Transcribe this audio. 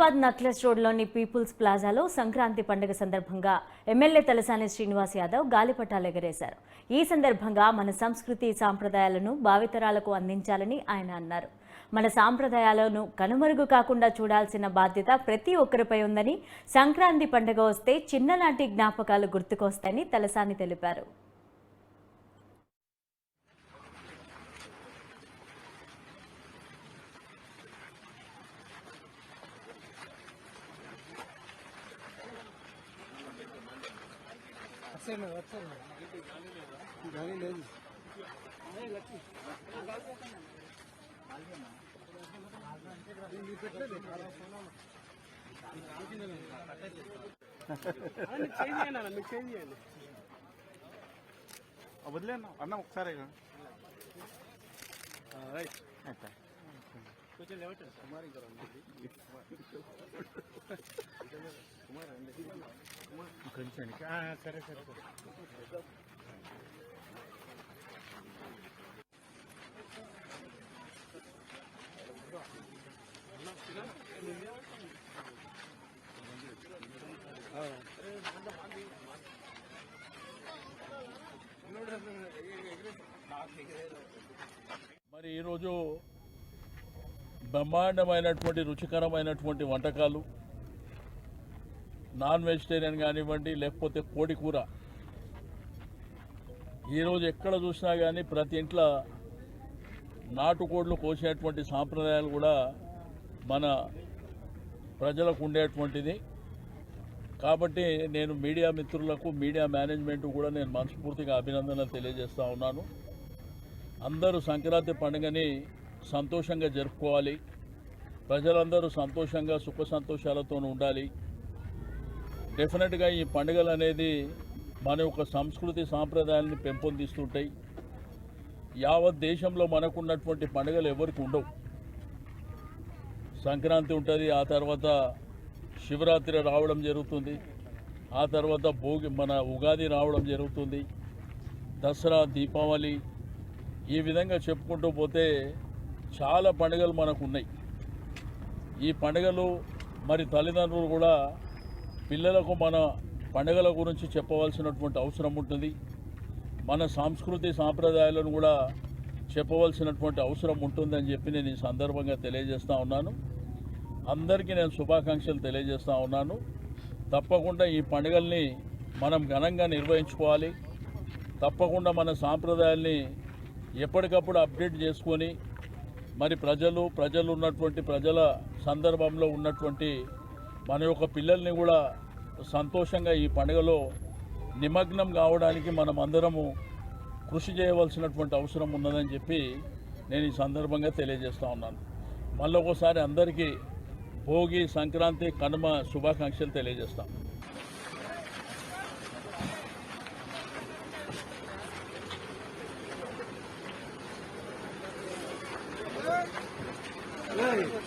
Hyderabad necklace రోడ్లోని peoples ప్లాజాలో Sankranti పండుగ సందర్భంగా ఎమ్మెల్యే తలసాని శ్రీనివాస్ యాదవ్ గాలిపటాలు ఎగరేశారు. ఈ సందర్భంగా మన సంస్కృతి సాంప్రదాయాలను భావితరాలకు అందించాలని ఆయన అన్నారు. మన సాంప్రదాయాలను కనుమరుగు కాకుండా చూడాల్సిన బాధ్యత ప్రతి ఒక్కరిపై ఉందని, సంక్రాంతి పండుగ వస్తే చిన్ననాటి జ్ఞాపకాలు గుర్తుకొస్తాయని తలసాని తెలిపారు. గాలి లేదు. వదిలేనా అన్న ఒకసారి కొంచెం లేవటండి కుమార్ ఇంకా సరే సరే మరి ఈరోజు బ్రహ్మాండమైనటువంటి రుచికరమైనటువంటి వంటకాలు, నాన్ వెజిటేరియన్ కానివ్వండి, లేకపోతే కోడి కూర, ఈరోజు ఎక్కడ చూసినా కానీ ప్రతి ఇంట్లో నాటుకోళ్లు కోసేటువంటి సాంప్రదాయాలు కూడా మన ప్రజలకు ఉండేటువంటిది. కాబట్టి నేను మీడియా మిత్రులకు, మీడియా మేనేజ్మెంట్ కూడా నేను మనస్ఫూర్తిగా అభినందనలు తెలియజేస్తూ ఉన్నాను. అందరూ సంక్రాంతి పండుగని సంతోషంగా జరుపుకోవాలి. ప్రజలందరూ సంతోషంగా సుఖ సంతోషాలతో ఉండాలి. డెఫినెట్గా ఈ పండుగలు అనేది మన యొక్క సంస్కృతి సాంప్రదాయాలను పెంపొందిస్తుంటాయి. యావత్ దేశంలో మనకున్నటువంటి పండుగలు ఎవరికి ఉండవు. సంక్రాంతి ఉంటుంది, ఆ తర్వాత శివరాత్రి రావడం జరుగుతుంది, ఆ తర్వాత మన ఉగాది రావడం జరుగుతుంది, దసరా, దీపావళి, ఈ విధంగా చెప్పుకుంటూ పోతే చాలా పండుగలు మనకు ఉన్నాయి. ఈ పండుగలు మరి తల్లిదండ్రులు కూడా పిల్లలకు మన పండుగల గురించి చెప్పవలసినటువంటి అవసరం ఉంటుంది. మన సంస్కృతి సాంప్రదాయాలను కూడా చెప్పవలసినటువంటి అవసరం ఉంటుందని చెప్పి నేను ఈ సందర్భంగా తెలియజేస్తూ ఉన్నాను. అందరికీ నేను శుభాకాంక్షలు తెలియజేస్తూ ఉన్నాను. తప్పకుండా ఈ పండుగల్ని మనం ఘనంగా నిర్వహించుకోవాలి. తప్పకుండా మన సాంప్రదాయాల్ని ఎప్పటికప్పుడు అప్డేట్ చేసుకొని మరి ప్రజలు ఉన్నటువంటి ప్రజల సందర్భంలో ఉన్నటువంటి మన యొక్క పిల్లల్ని కూడా సంతోషంగా ఈ పండుగలో నిమగ్నం కావడానికి మనం అందరము కృషి చేయవలసినటువంటి అవసరం ఉన్నదని చెప్పి నేను ఈ సందర్భంగా తెలియజేస్తూ ఉన్నాను. మళ్ళొకసారి అందరికీ భోగి, సంక్రాంతి, కనుమ శుభాకాంక్షలు తెలియజేస్తాం. Hey!